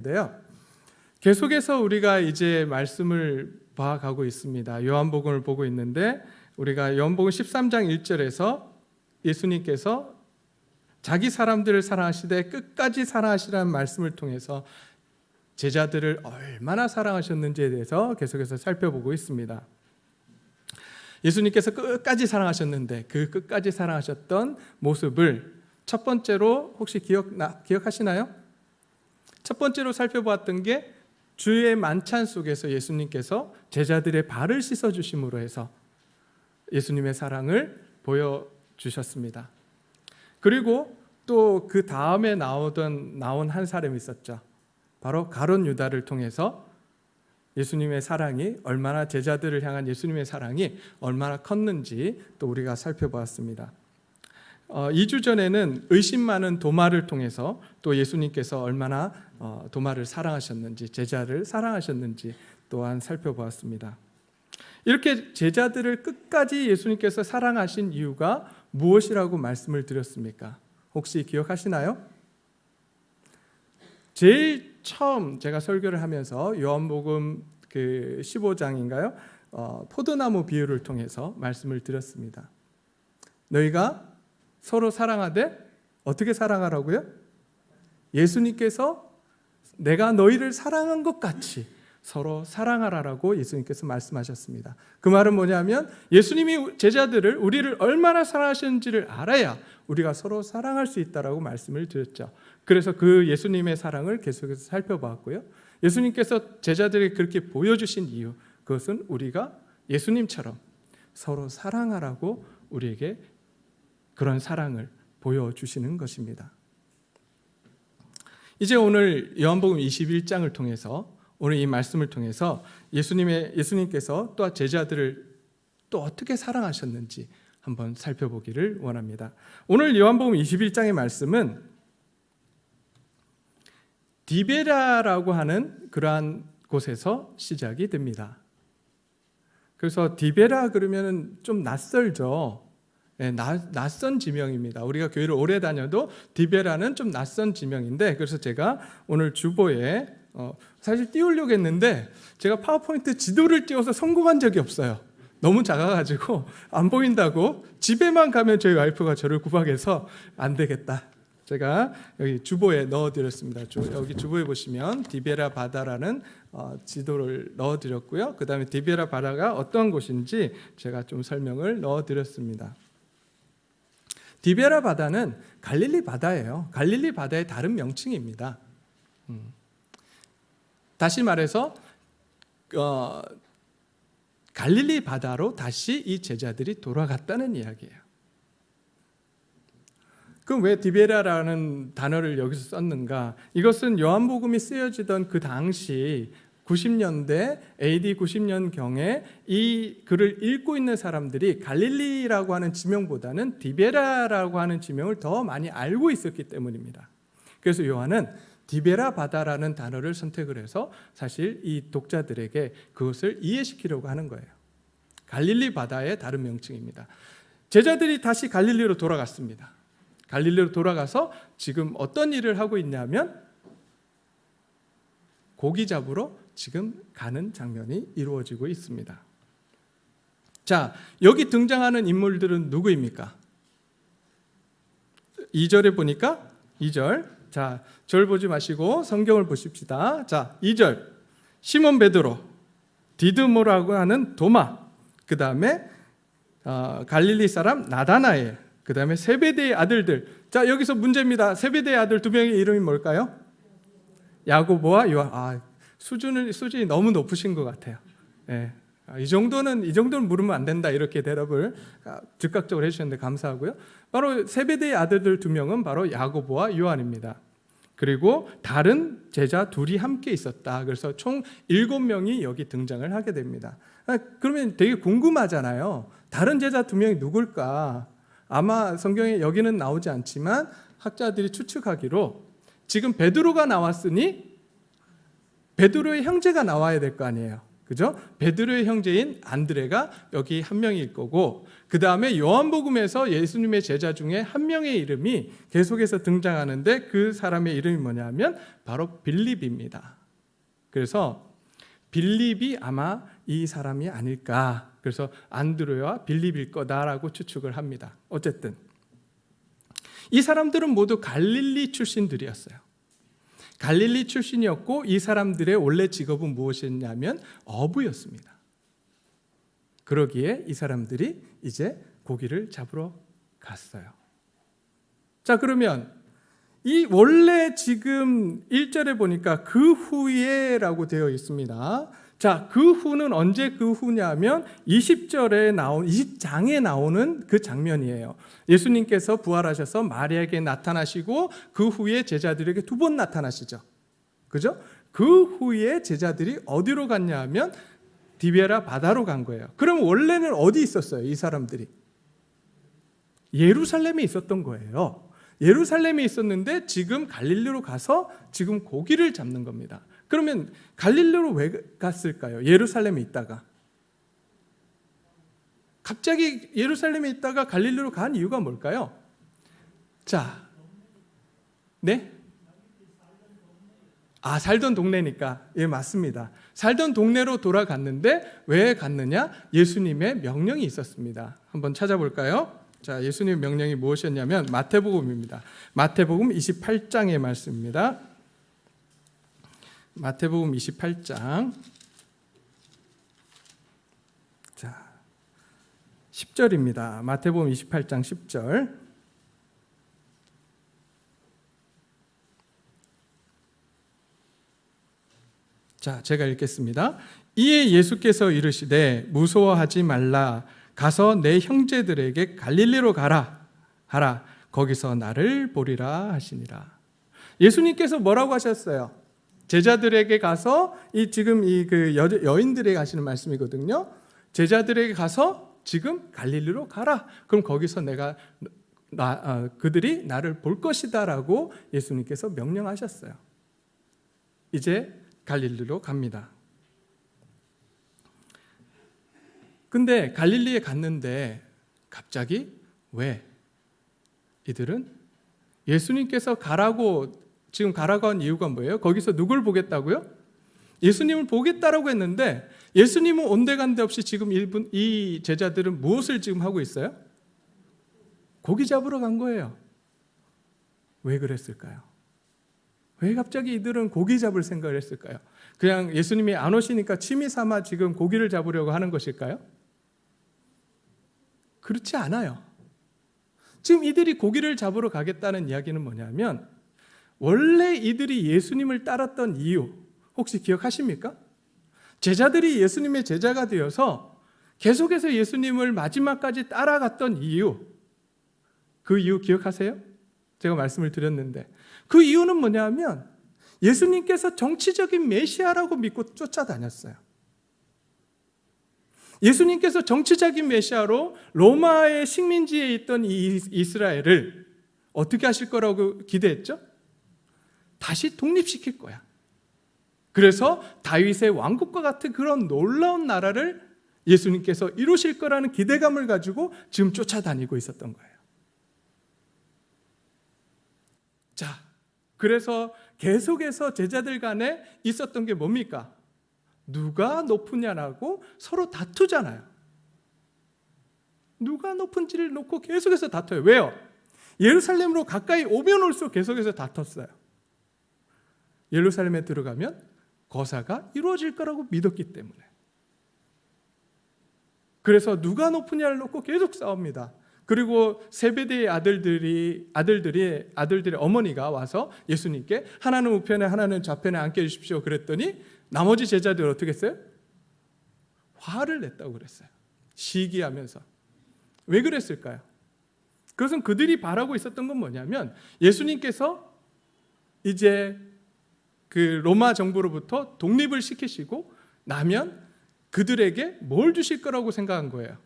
인데요. 계속해서 우리가 이제 말씀을 봐가고 있습니다. 요한복음을 보고 있는데 우리가 요한복음 13장 1절에서 예수님께서 자기 사람들을 사랑하시되 끝까지 사랑하시라는 말씀을 통해서 제자들을 얼마나 사랑하셨는지에 대해서 계속해서 살펴보고 있습니다. 예수님께서 끝까지 사랑하셨는데 그 끝까지 사랑하셨던 모습을 첫 번째로 혹시 기억하시나요? 첫 번째로 살펴보았던 게 주의 만찬 속에서 예수님께서 제자들의 발을 씻어주심으로 해서 예수님의 사랑을 보여주셨습니다. 그리고 또 그 다음에 나온 한 사람이 있었죠. 바로 가룟 유다를 통해서 예수님의 사랑이 얼마나 제자들을 향한 예수님의 사랑이 얼마나 컸는지 또 우리가 살펴보았습니다. 2주 전에는 의심 많은 도마를 통해서 또 예수님께서 얼마나 도마를 사랑하셨는지 제자를 사랑하셨는지 또한 살펴보았습니다. 이렇게 제자들을 끝까지 예수님께서 사랑하신 이유가 무엇이라고 말씀을 드렸습니까? 혹시 기억하시나요? 제일 처음 제가 설교를 하면서 요한복음 15장인가요? 포도나무 비유를 통해서 말씀을 드렸습니다. 너희가 서로 사랑하되 어떻게 사랑하라고요? 예수님께서 내가 너희를 사랑한 것 같이 서로 사랑하라라고 예수님께서 말씀하셨습니다. 그 말은 뭐냐면 예수님이 제자들을 우리를 얼마나 사랑하셨는지를 알아야 우리가 서로 사랑할 수 있다라고 말씀을 드렸죠. 그래서 그 예수님의 사랑을 계속해서 살펴봤고요. 예수님께서 제자들에게 그렇게 보여주신 이유, 그것은 우리가 예수님처럼 서로 사랑하라고 우리에게 그런 사랑을 보여주시는 것입니다. 이제 오늘 요한복음 21장을 통해서 오늘 이 말씀을 통해서 예수님께서 또 제자들을 또 어떻게 사랑하셨는지 한번 살펴보기를 원합니다. 오늘 요한복음 21장의 말씀은 디베라라고 하는 그러한 곳에서 시작이 됩니다. 그래서 디베라 그러면 좀 낯설죠. 네, 낯선 지명입니다. 우리가 교회를 오래 다녀도 디베라는 좀 낯선 지명인데, 그래서 제가 오늘 주보에 사실 띄우려고 했는데 제가 파워포인트 지도를 띄워서 성공한 적이 없어요. 너무 작아가지고 안 보인다고 집에만 가면 저희 와이프가 저를 구박해서 안 되겠다. 제가 여기 주보에 넣어드렸습니다. 여기 주보에 보시면 디베라 바다라는 지도를 넣어드렸고요. 그 다음에 디베라 바다가 어떤 곳인지 제가 좀 설명을 넣어드렸습니다. 디베라 바다는 갈릴리 바다예요. 갈릴리 바다의 다른 명칭입니다. 다시 말해서 갈릴리 바다로 다시 이 제자들이 돌아갔다는 이야기예요. 그럼 왜 디베라라는 단어를 여기서 썼는가? 이것은 요한복음이 쓰여지던 그 당시 90년대 AD 90년경에 이 글을 읽고 있는 사람들이 갈릴리라고 하는 지명보다는 디베라라고 하는 지명을 더 많이 알고 있었기 때문입니다. 그래서 요한은 디베라 바다라는 단어를 선택을 해서 사실 이 독자들에게 그것을 이해시키려고 하는 거예요. 갈릴리 바다의 다른 명칭입니다. 제자들이 다시 갈릴리로 돌아갔습니다. 갈릴리로 돌아가서 지금 어떤 일을 하고 있냐면 고기 잡으러 지금 가는 장면이 이루어지고 있습니다. 자, 여기 등장하는 인물들은 누구입니까? 2절에 보니까 2절. 자, 절 보지 마시고 성경을 보십시다. 자, 2절. 시몬 베드로, 디드모라고 하는 도마, 그 다음에 갈릴리 사람 나다나엘, 그 다음에 세베대의 아들들. 자, 여기서 문제입니다. 세베대의 아들 두 명의 이름이 뭘까요? 야고보와 요한. 수준이 너무 높으신 것 같아요. 네. 이 정도는 물으면 안 된다, 이렇게 대답을 즉각적으로 해주셨는데 감사하고요. 바로 세베대의 아들들 두 명은 바로 야고보와 요한입니다. 그리고 다른 제자 둘이 함께 있었다. 그래서 총 7명이 여기 등장을 하게 됩니다. 그러면 되게 궁금하잖아요. 다른 제자 두 명이 누굴까? 아마 성경에 여기는 나오지 않지만 학자들이 추측하기로 지금 베드로가 나왔으니 베드로의 형제가 나와야 될 거 아니에요. 그죠? 베드로의 형제인 안드레가 여기 한 명일 거고, 그 다음에 요한복음에서 예수님의 제자 중에 한 명의 이름이 계속해서 등장하는데 그 사람의 이름이 뭐냐면 바로 빌립입니다. 그래서 빌립이 아마 이 사람이 아닐까, 그래서 안드레와 빌립일 거다라고 추측을 합니다. 어쨌든 이 사람들은 모두 갈릴리 출신들이었어요. 갈릴리 출신이었고 이 사람들의 원래 직업은 무엇이었냐면 어부였습니다. 그러기에 이 사람들이 이제 고기를 잡으러 갔어요. 자, 그러면 이 원래 지금 1절에 보니까 그 후에라고 되어 있습니다. 자, 그 후는 언제 그 후냐면 20절에 나온 20장에 나오는 그 장면이에요. 예수님께서 부활하셔서 마리아에게 나타나시고 그 후에 제자들에게 2번 나타나시죠. 그죠? 그 후에 제자들이 어디로 갔냐 하면 디베라 바다로 간 거예요. 그럼 원래는 어디 있었어요? 이 사람들이 예루살렘에 있었던 거예요. 예루살렘에 있었는데 지금 갈릴리로 가서 지금 고기를 잡는 겁니다. 그러면 갈릴리로 왜 갔을까요? 예루살렘에 있다가 갑자기 예루살렘에 있다가 갈릴리로 간 이유가 뭘까요? 자, 네? 살던 동네니까. 예, 맞습니다. 살던 동네로 돌아갔는데 왜 갔느냐? 예수님의 명령이 있었습니다. 한번 찾아볼까요? 자, 예수님의 명령이 무엇이었냐면 마태복음입니다. 마태복음 28장의 말씀입니다. 마태복음 28장. 자, 10절입니다. 마태복음 28장 10절. 자, 제가 읽겠습니다. 이에 예수께서 이르시되 무서워하지 말라. 가서 내 형제들에게 갈릴리로 가라. 하라. 거기서 나를 보리라 하시니라. 예수님께서 뭐라고 하셨어요? 제자들에게 가서 지금 그 여인들에게 하시는 말씀이거든요. 제자들에게 가서 지금 갈릴리로 가라. 그럼 거기서 그들이 나를 볼 것이다라고 예수님께서 명령하셨어요. 이제 갈릴리로 갑니다. 근데 갈릴리에 갔는데 갑자기 왜? 이들은 예수님께서 지금 가라고 한 이유가 뭐예요? 거기서 누굴 보겠다고요? 예수님을 보겠다라고 했는데 예수님은 온데간데 없이 지금 이 제자들은 무엇을 지금 하고 있어요? 고기 잡으러 간 거예요. 왜 그랬을까요? 왜 갑자기 이들은 고기 잡을 생각을 했을까요? 그냥 예수님이 안 오시니까 취미 삼아 지금 고기를 잡으려고 하는 것일까요? 그렇지 않아요. 지금 이들이 고기를 잡으러 가겠다는 이야기는 뭐냐면 원래 이들이 예수님을 따랐던 이유 혹시 기억하십니까? 제자들이 예수님의 제자가 되어서 계속해서 예수님을 마지막까지 따라갔던 이유, 그 이유 기억하세요? 제가 말씀을 드렸는데 그 이유는 뭐냐면 예수님께서 정치적인 메시아라고 믿고 쫓아다녔어요. 예수님께서 정치적인 메시아로 로마의 식민지에 있던 이 이스라엘을 어떻게 하실 거라고 기대했죠? 다시 독립시킬 거야. 그래서 다윗의 왕국과 같은 그런 놀라운 나라를 예수님께서 이루실 거라는 기대감을 가지고 지금 쫓아다니고 있었던 거예요. 자, 그래서 계속해서 제자들 간에 있었던 게 뭡니까? 누가 높으냐라고 서로 다투잖아요. 누가 높은지를 놓고 계속해서 다퉈요. 왜요? 예루살렘으로 가까이 오면 올수록 계속해서 다퉜어요. 예루살렘에 들어가면 거사가 이루어질 거라고 믿었기 때문에. 그래서 누가 높으냐를 놓고 계속 싸웁니다. 그리고 세베대의 아들들의 어머니가 와서 예수님께 하나는 우편에 하나는 좌편에 앉게 해주십시오 그랬더니 나머지 제자들 어떻게 했어요? 화를 냈다고 그랬어요. 시기하면서. 왜 그랬을까요? 그것은 그들이 바라고 있었던 건 뭐냐면 예수님께서 이제 그 로마 정부로부터 독립을 시키시고 나면 그들에게 뭘 주실 거라고 생각한 거예요.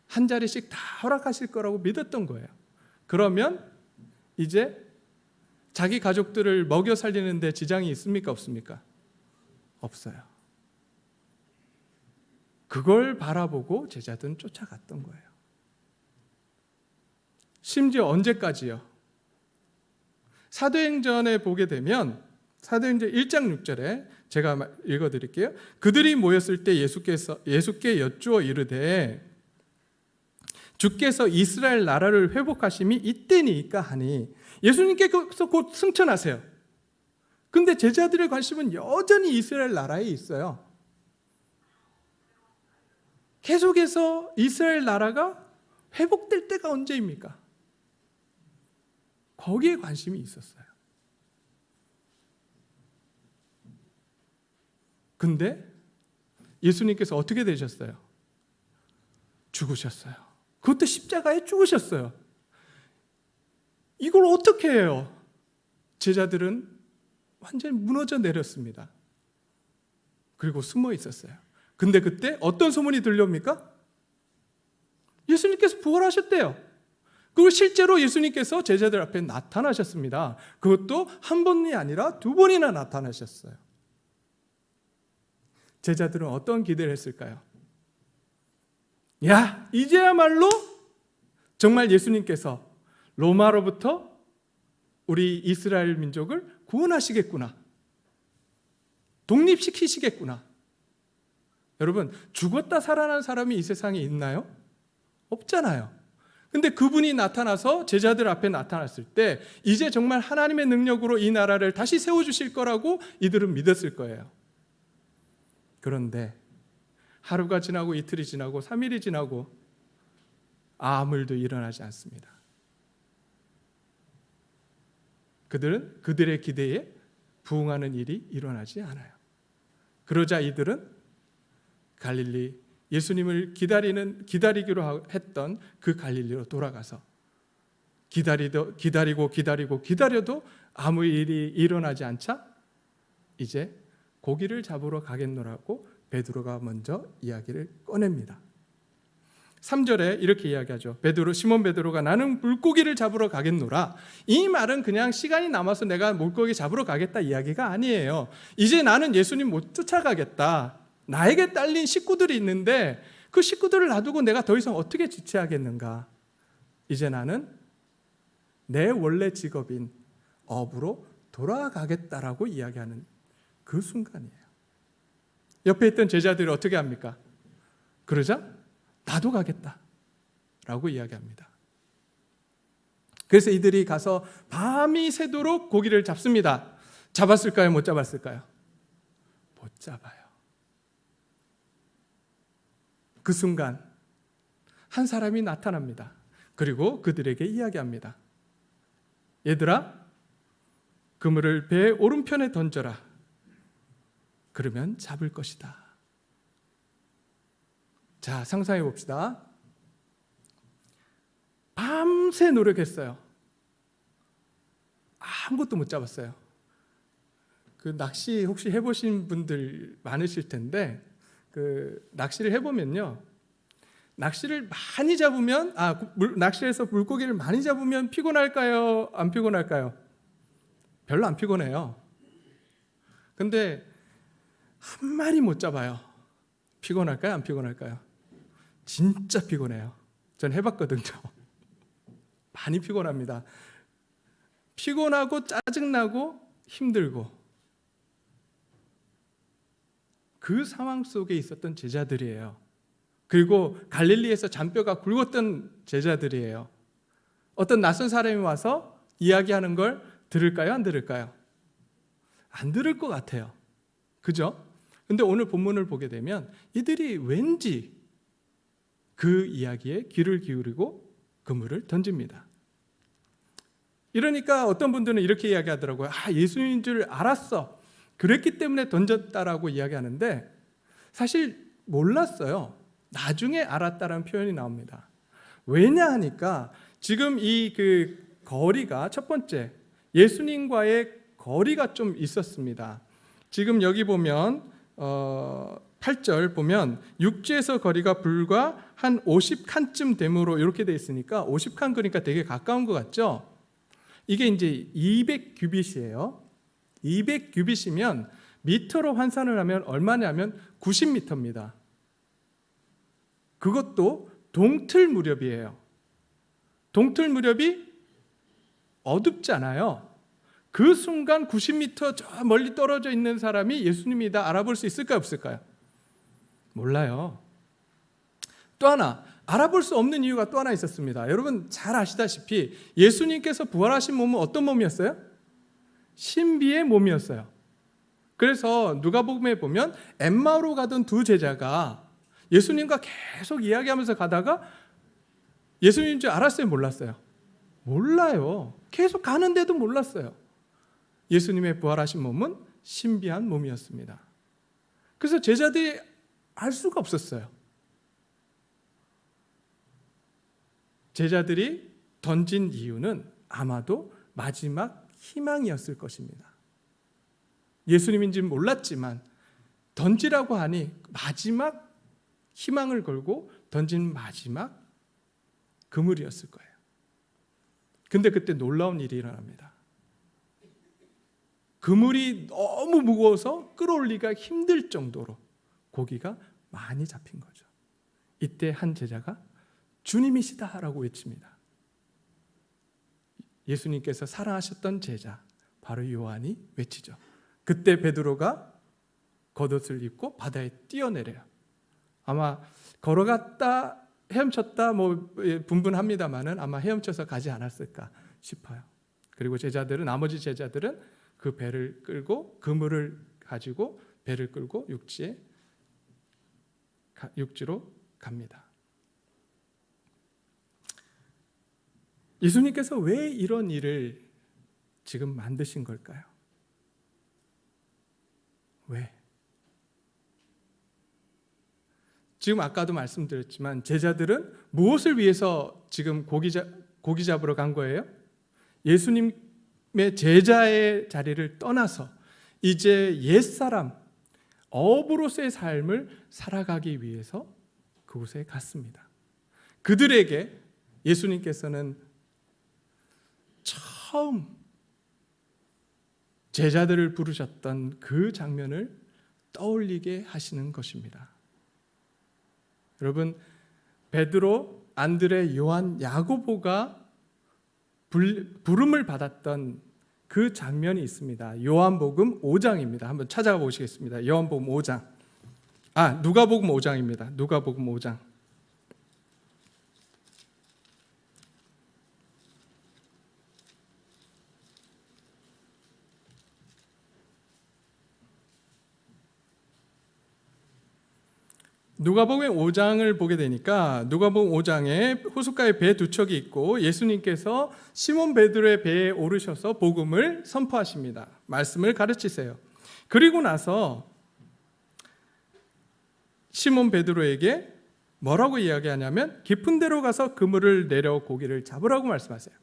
한 자리씩 다 허락하실 거라고 믿었던 거예요. 그러면 이제 자기 가족들을 먹여 살리는데 지장이 있습니까? 없습니까? 없어요. 그걸 바라보고 제자들은 쫓아갔던 거예요. 심지어 언제까지요? 사도행전에 보게 되면 사도행전 1장 6절에 제가 읽어드릴게요. 그들이 모였을 때 예수께 여쭈어 이르되 주께서 이스라엘 나라를 회복하심이 이때니까 하니, 예수님께서 곧 승천하세요. 근데 제자들의 관심은 여전히 이스라엘 나라에 있어요. 계속해서 이스라엘 나라가 회복될 때가 언제입니까? 거기에 관심이 있었어요. 근데 예수님께서 어떻게 되셨어요? 죽으셨어요. 그것도 십자가에 죽으셨어요. 이걸 어떻게 해요? 제자들은 완전히 무너져 내렸습니다. 그리고 숨어 있었어요. 근데 그때 어떤 소문이 들려옵니까? 예수님께서 부활하셨대요. 그리고 실제로 예수님께서 제자들 앞에 나타나셨습니다. 그것도 한 번이 아니라 두 번이나 나타나셨어요. 제자들은 어떤 기대를 했을까요? 야, 이제야말로 정말 예수님께서 로마로부터 우리 이스라엘 민족을 구원하시겠구나. 독립시키시겠구나. 여러분, 죽었다 살아난 사람이 이 세상에 있나요? 없잖아요. 근데 그분이 나타나서 제자들 앞에 나타났을 때 이제 정말 하나님의 능력으로 이 나라를 다시 세워주실 거라고 이들은 믿었을 거예요. 그런데 하루가 지나고 이틀이 지나고 3일이 지나고 아무 일도 일어나지 않습니다. 그들은 그들의 기대에 부응하는 일이 일어나지 않아요. 그러자 이들은 갈릴리, 예수님을 기다리기로 했던 그 갈릴리로 돌아가서 기다려도 아무 일이 일어나지 않자 이제 고기를 잡으러 가겠노라고 베드로가 먼저 이야기를 꺼냅니다. 3절에 이렇게 이야기하죠. 시몬 베드로가 나는 물고기를 잡으러 가겠노라. 이 말은 그냥 시간이 남아서 내가 물고기 잡으러 가겠다 이야기가 아니에요. 이제 나는 예수님 못 쫓아가겠다. 나에게 딸린 식구들이 있는데 그 식구들을 놔두고 내가 더 이상 어떻게 지체하겠는가. 이제 나는 내 원래 직업인 업으로 돌아가겠다라고 이야기하는 그 순간이에요. 옆에 있던 제자들이 어떻게 합니까? 그러자 나도 가겠다라고 이야기합니다. 그래서 이들이 가서 밤이 새도록 고기를 잡습니다. 잡았을까요? 못 잡았을까요? 못 잡아요. 그 순간 한 사람이 나타납니다. 그리고 그들에게 이야기합니다. 얘들아, 그물을 배 오른편에 던져라. 그러면 잡을 것이다. 자, 상상해 봅시다. 밤새 노력했어요. 아무것도 못 잡았어요. 그 낚시 혹시 해보신 분들 많으실 텐데 그 낚시를 해보면요, 낚시를 많이 잡으면 낚시에서 물고기를 많이 잡으면 피곤할까요? 안 피곤할까요? 별로 안 피곤해요. 근데 한 마리 못 잡아요. 피곤할까요? 안 피곤할까요? 진짜 피곤해요. 전 해봤거든요. 많이 피곤합니다. 피곤하고 짜증나고 힘들고 그 상황 속에 있었던 제자들이에요. 그리고 갈릴리에서 잔뼈가 굵었던 제자들이에요. 어떤 낯선 사람이 와서 이야기하는 걸 들을까요? 안 들을까요? 안 들을 것 같아요. 그죠? 근데 오늘 본문을 보게 되면 이들이 왠지 그 이야기에 귀를 기울이고 그물을 던집니다. 이러니까 어떤 분들은 이렇게 이야기하더라고요. 예수님인 줄 알았어. 그랬기 때문에 던졌다라고 이야기하는데 사실 몰랐어요. 나중에 알았다라는 표현이 나옵니다. 왜냐 하니까 지금 이 거리가 첫 번째 예수님과의 거리가 좀 있었습니다. 지금 여기 보면 8절 보면 육지에서 거리가 불과 한 50칸쯤 되므로 이렇게 돼 있으니까 50칸 그러니까 되게 가까운 것 같죠? 이게 이제 200규빗이에요. 200규빗이면 미터로 환산을 하면 얼마냐면 90미터입니다. 그것도 동틀 무렵이에요. 동틀 무렵이 어둡잖아요. 그 순간 90m 저 멀리 떨어져 있는 사람이 예수님이다 알아볼 수 있을까요, 없을까요? 몰라요. 또 하나 알아볼 수 없는 이유가 또 하나 있었습니다. 여러분 잘 아시다시피 예수님께서 부활하신 몸은 어떤 몸이었어요? 신비의 몸이었어요. 그래서 누가복음에 보면 엠마오로 가던 두 제자가 예수님과 계속 이야기하면서 가다가 예수님인 줄 알았어요, 몰랐어요? 몰라요. 계속 가는데도 몰랐어요. 예수님의 부활하신 몸은 신비한 몸이었습니다. 그래서 제자들이 알 수가 없었어요. 제자들이 던진 이유는 아마도 마지막 희망이었을 것입니다. 예수님인지는 몰랐지만 던지라고 하니 마지막 희망을 걸고 던진 마지막 그물이었을 거예요. 근데 그때 놀라운 일이 일어납니다. 그물이 너무 무거워서 끌어올리기가 힘들 정도로 고기가 많이 잡힌 거죠. 이때 한 제자가 주님이시다라고 외칩니다. 예수님께서 사랑하셨던 제자 바로 요한이 외치죠. 그때 베드로가 겉옷을 입고 바다에 뛰어내려요. 아마 걸어갔다 헤엄쳤다 분분합니다만은 아마 헤엄쳐서 가지 않았을까 싶어요. 그리고 나머지 제자들은 그 배를 끌고 그물을 가지고 배를 끌고 육지로 갑니다. 예수님께서 왜 이런 일을 지금 만드신 걸까요? 왜? 지금 아까도 말씀드렸지만 제자들은 무엇을 위해서 지금 고기 잡으러 간 거예요? 예수님의 제자의 자리를 떠나서 이제 옛사람 어부로서의 삶을 살아가기 위해서 그곳에 갔습니다. 그들에게 예수님께서는 처음 제자들을 부르셨던 그 장면을 떠올리게 하시는 것입니다. 여러분, 베드로, 안드레, 요한, 야고보가 부름을 받았던 그 장면이 있습니다. 요한복음 5장입니다. 한번 찾아가 보시겠습니다. 요한복음 5장. 누가복음 5장입니다. 누가복음 5장. 누가복음 5장을 보게 되니까 누가복음 5장에 호숫가에 배 두 척이 있고 예수님께서 시몬 베드로의 배에 오르셔서 복음을 선포하십니다. 말씀을 가르치세요. 그리고 나서 시몬 베드로에게 뭐라고 이야기하냐면 깊은 데로 가서 그물을 내려 고기를 잡으라고 말씀하세요.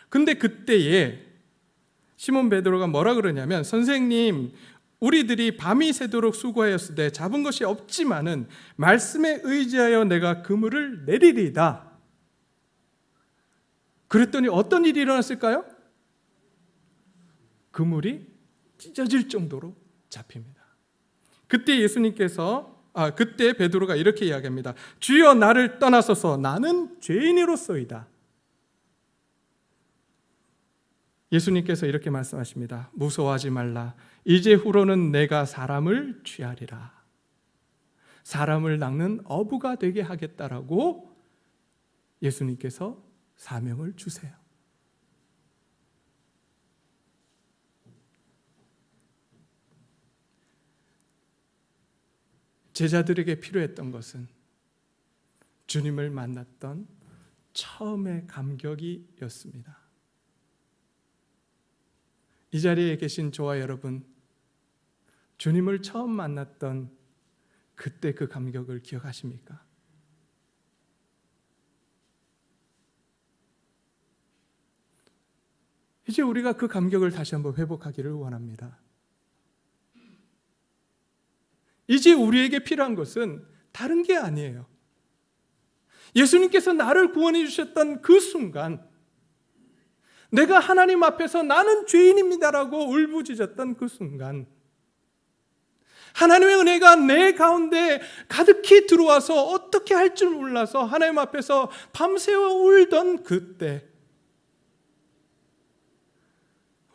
근데 그때에 시몬 베드로가 뭐라 그러냐면 선생님 우리들이 밤이 새도록 수고하였으되 잡은 것이 없지만은 말씀에 의지하여 내가 그물을 내리리이다. 그랬더니 어떤 일이 일어났을까요? 그물이 찢어질 정도로 잡힙니다. 그때 베드로가 이렇게 이야기합니다. 주여 나를 떠나소서 나는 죄인이로소이다. 예수님께서 이렇게 말씀하십니다. 무서워하지 말라. 이제 후로는 내가 사람을 취하리라. 사람을 낚는 어부가 되게 하겠다라고 예수님께서 사명을 주세요. 제자들에게 필요했던 것은 주님을 만났던 처음의 감격이었습니다. 이 자리에 계신 저와 여러분, 주님을 처음 만났던 그때 그 감격을 기억하십니까? 이제 우리가 그 감격을 다시 한번 회복하기를 원합니다. 이제 우리에게 필요한 것은 다른 게 아니에요. 예수님께서 나를 구원해 주셨던 그 순간, 내가 하나님 앞에서 나는 죄인입니다라고 울부짖었던 그 순간, 하나님의 은혜가 내 가운데 가득히 들어와서 어떻게 할 줄 몰라서 하나님 앞에서 밤새워 울던 그때,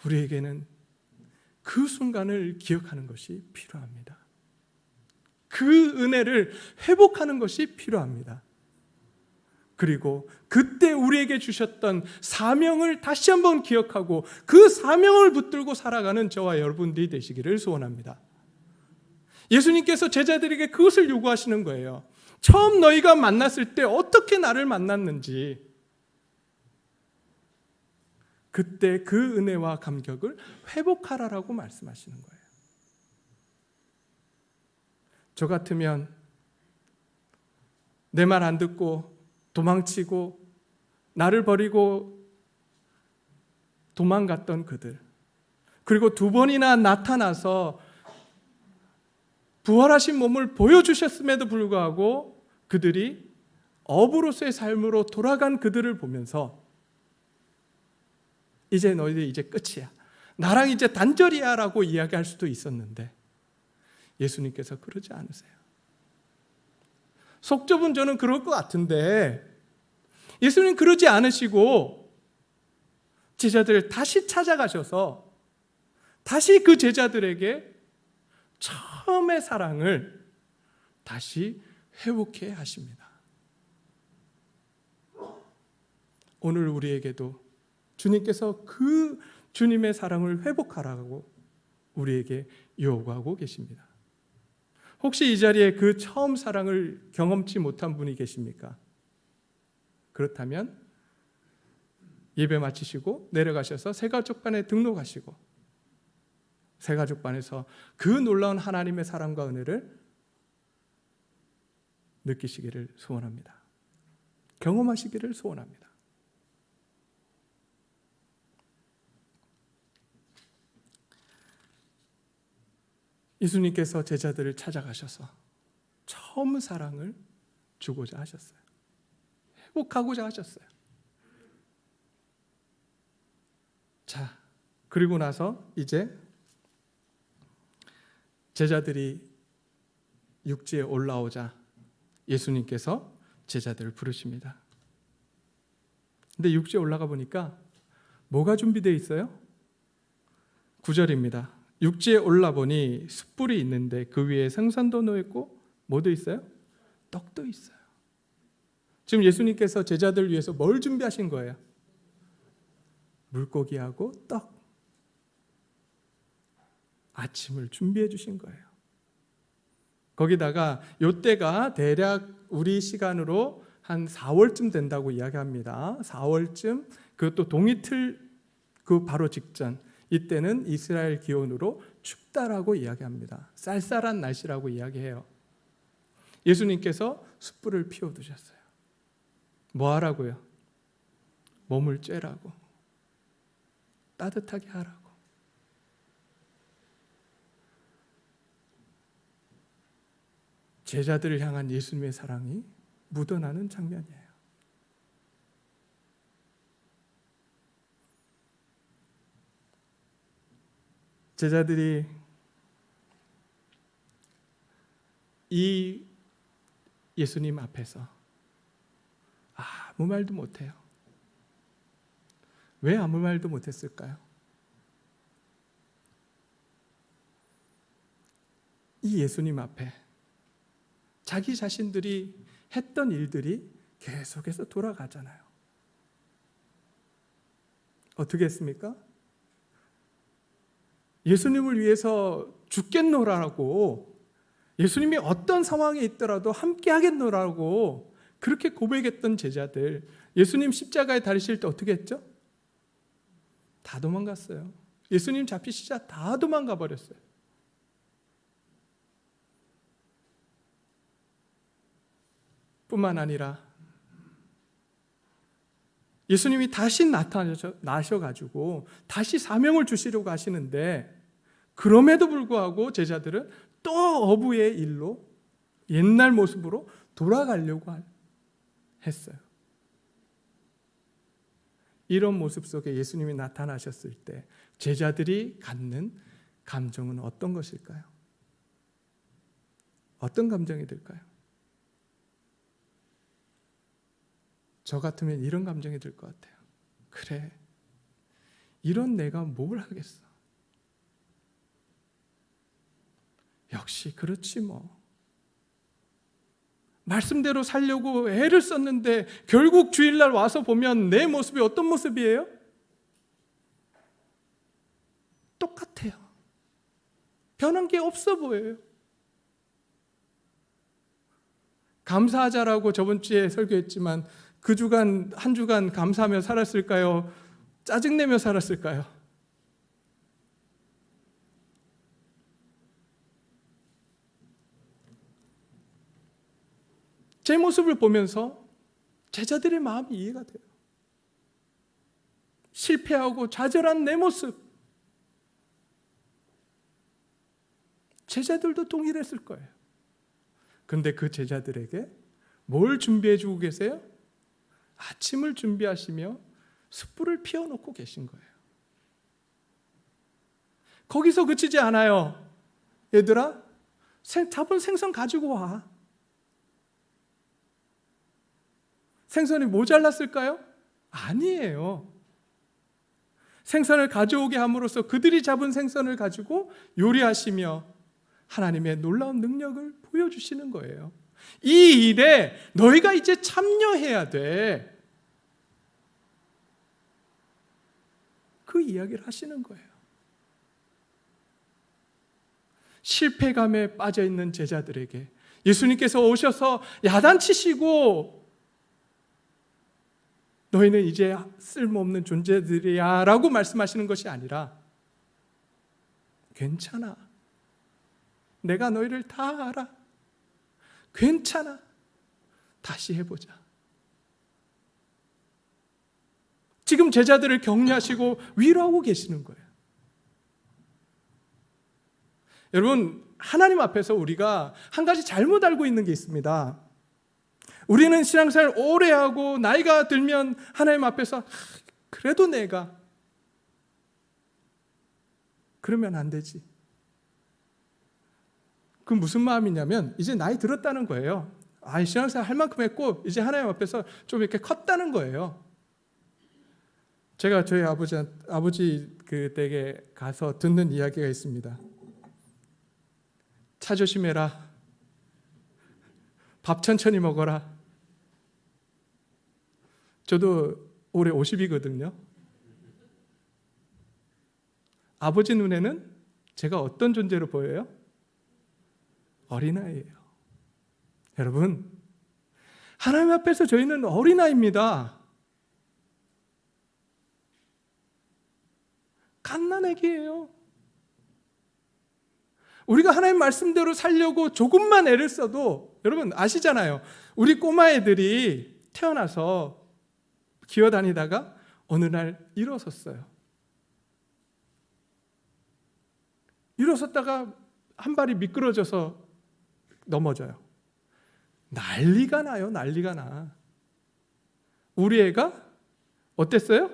우리에게는 그 순간을 기억하는 것이 필요합니다. 그 은혜를 회복하는 것이 필요합니다. 그리고 그때 우리에게 주셨던 사명을 다시 한번 기억하고 그 사명을 붙들고 살아가는 저와 여러분들이 되시기를 소원합니다. 예수님께서 제자들에게 그것을 요구하시는 거예요. 처음 너희가 만났을 때 어떻게 나를 만났는지, 그때 그 은혜와 감격을 회복하라라고 말씀하시는 거예요. 저 같으면 내 말 안 듣고 도망치고 나를 버리고 도망갔던 그들, 그리고 2번이나 나타나서 부활하신 몸을 보여주셨음에도 불구하고 그들이 어부로서의 삶으로 돌아간 그들을 보면서 이제 너희들 이제 끝이야, 나랑 이제 단절이야 라고 이야기할 수도 있었는데 예수님께서 그러지 않으세요. 속 좁은 저는 그럴 것 같은데 예수님 그러지 않으시고 제자들을 다시 찾아가셔서 다시 그 제자들에게 처음의 사랑을 다시 회복해 하십니다. 오늘 우리에게도 주님께서 그 주님의 사랑을 회복하라고 우리에게 요구하고 계십니다. 혹시 이 자리에 그 처음 사랑을 경험치 못한 분이 계십니까? 그렇다면 예배 마치시고 내려가셔서 새가족반에 등록하시고 새가족반에서 그 놀라운 하나님의 사랑과 은혜를 느끼시기를 소원합니다. 경험하시기를 소원합니다. 예수님께서 제자들을 찾아가셔서 처음 사랑을 주고자 하셨어요. 회복하고자 하셨어요. 자, 그리고 나서 이제 제자들이 육지에 올라오자 예수님께서 제자들을 부르십니다. 근데 육지에 올라가 보니까 뭐가 준비되어 있어요? 9절입니다. 육지에 올라보니 숯불이 있는데 그 위에 생선도 놓여 있고 뭐도 있어요? 떡도 있어요. 지금 예수님께서 제자들 위해서 뭘 준비하신 거예요? 물고기하고 떡, 아침을 준비해 주신 거예요. 거기다가 요때가 대략 우리 시간으로 한 4월쯤 된다고 이야기합니다. 4월쯤, 그것도 동이틀 그 바로 직전, 이때는 이스라엘 기온으로 춥다라고 이야기합니다. 쌀쌀한 날씨라고 이야기해요. 예수님께서 숯불을 피워두셨어요. 뭐 하라고요? 몸을 쬐라고, 따뜻하게 하라고. 제자들을 향한 예수님의 사랑이 묻어나는 장면이에요. 제자들이 이 예수님 앞에서 아무 말도 못해요. 왜 아무 말도 못했을까요? 이 예수님 앞에 자기 자신들이 했던 일들이 계속해서 돌아가잖아요. 어떻게 했습니까? 예수님을 위해서 죽겠노라고, 예수님이 어떤 상황에 있더라도 함께 하겠노라고 그렇게 고백했던 제자들, 예수님 십자가에 달리실 때 어떻게 했죠? 다 도망갔어요. 예수님 잡히시자 다 도망가 버렸어요. 뿐만 아니라 예수님이 다시 나셔가지고 다시 사명을 주시려고 하시는데, 그럼에도 불구하고 제자들은 또 어부의 일로 옛날 모습으로 돌아가려고 했어요. 이런 모습 속에 예수님이 나타나셨을 때 제자들이 갖는 감정은 어떤 것일까요? 어떤 감정이 들까요? 저 같으면 이런 감정이 들 것 같아요. 그래, 이런 내가 뭘 하겠어. 역시 그렇지 뭐. 말씀대로 살려고 애를 썼는데 결국 주일날 와서 보면 내 모습이 어떤 모습이에요? 똑같아요. 변한 게 없어 보여요. 감사하자라고 저번 주에 설교했지만 그 주간 한 주간 감사하며 살았을까요? 짜증내며 살았을까요? 제 모습을 보면서 제자들의 마음이 이해가 돼요. 실패하고 좌절한 내 모습, 제자들도 동일했을 거예요. 근데 그 제자들에게 뭘 준비해 주고 계세요? 아침을 준비하시며 숯불을 피워놓고 계신 거예요. 거기서 그치지 않아요. 얘들아, 잡은 생선 가지고 와. 생선이 모자랐을까요? 아니에요. 생선을 가져오게 함으로써 그들이 잡은 생선을 가지고 요리하시며 하나님의 놀라운 능력을 보여주시는 거예요. 이 일에 너희가 이제 참여해야 돼. 그 이야기를 하시는 거예요. 실패감에 빠져있는 제자들에게 예수님께서 오셔서 야단치시고 너희는 이제 쓸모없는 존재들이야 라고 말씀하시는 것이 아니라 괜찮아. 내가 너희를 다 알아. 괜찮아. 다시 해보자. 지금 제자들을 격려하시고 위로하고 계시는 거예요. 여러분, 하나님 앞에서 우리가 한 가지 잘못 알고 있는 게 있습니다. 우리는 신앙생활 오래 하고 나이가 들면 하나님 앞에서 그래도 내가 그러면 안 되지. 그 무슨 마음이냐면 이제 나이 들었다는 거예요. 신앙생활 할 만큼 했고 이제 하나님 앞에서 좀 이렇게 컸다는 거예요. 제가 저희 아버지 그 댁에 가서 듣는 이야기가 있습니다. 차 조심해라. 밥 천천히 먹어라. 저도 올해 50이거든요. 아버지 눈에는 제가 어떤 존재로 보여요? 어린아이예요. 여러분, 하나님 앞에서 저희는 어린아이입니다. 갓난아기예요. 우리가 하나님 말씀대로 살려고 조금만 애를 써도 여러분 아시잖아요. 우리 꼬마애들이 태어나서 기어다니다가 어느 날 일어섰어요. 일어섰다가 한 발이 미끄러져서 넘어져요. 난리가 나요. 난리가 나. 우리 애가 어땠어요?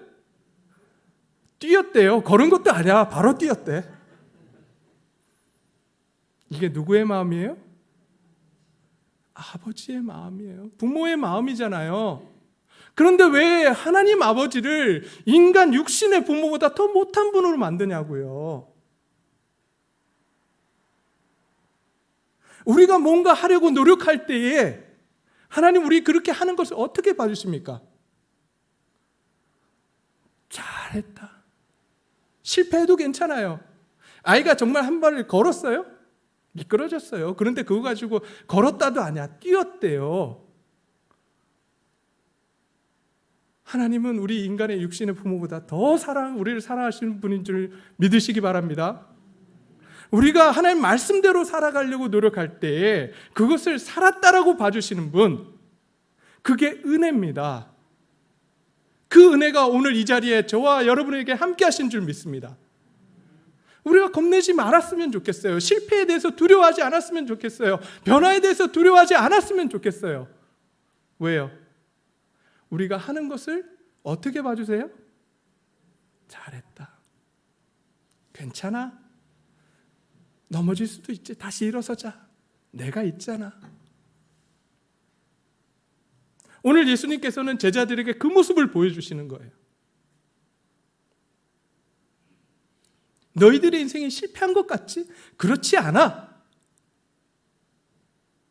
뛰었대요. 걸은 것도 아니야. 바로 뛰었대. 이게 누구의 마음이에요? 아버지의 마음이에요. 부모의 마음이잖아요. 그런데 왜 하나님 아버지를 인간 육신의 부모보다 더 못한 분으로 만드냐고요. 우리가 뭔가 하려고 노력할 때에 하나님 우리 그렇게 하는 것을 어떻게 봐주십니까? 잘했다. 실패해도 괜찮아요. 아이가 정말 한 발을 걸었어요? 미끄러졌어요. 그런데 그거 가지고 걸었다도 아니야. 뛰었대요. 하나님은 우리 인간의 육신의 부모보다 더 우리를 사랑하시는 분인 줄 믿으시기 바랍니다. 우리가 하나님 말씀대로 살아가려고 노력할 때에 그것을 살았다라고 봐주시는 분, 그게 은혜입니다. 그 은혜가 오늘 이 자리에 저와 여러분에게 함께 하신 줄 믿습니다. 우리가 겁내지 말았으면 좋겠어요. 실패에 대해서 두려워하지 않았으면 좋겠어요. 변화에 대해서 두려워하지 않았으면 좋겠어요. 왜요? 우리가 하는 것을 어떻게 봐주세요? 잘했다. 괜찮아. 넘어질 수도 있지. 다시 일어서자. 내가 있잖아. 오늘 예수님께서는 제자들에게 그 모습을 보여주시는 거예요. 너희들의 인생이 실패한 것 같지? 그렇지 않아.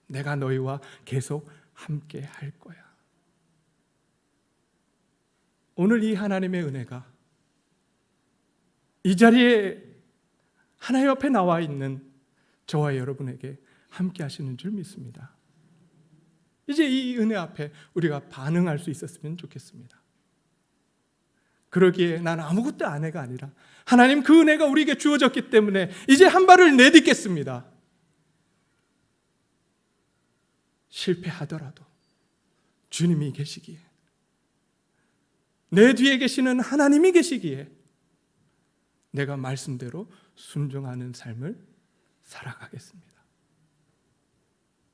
내가 너희와 계속 함께 할 거야. 오늘 이 하나님의 은혜가 이 자리에 하나님 앞에 나와 있는 저와 여러분에게 함께 하시는 줄 믿습니다. 이제 이 은혜 앞에 우리가 반응할 수 있었으면 좋겠습니다. 그러기에 난 아무것도 안 해가 아니라 하나님 그 은혜가 우리에게 주어졌기 때문에 이제 한 발을 내딛겠습니다. 실패하더라도 주님이 계시기에, 내 뒤에 계시는 하나님이 계시기에 내가 말씀대로 순종하는 삶을 살아가겠습니다.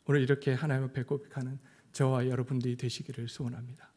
오늘 이렇게 하나님 앞에 고백하는 저와 여러분들이 되시기를 소원합니다.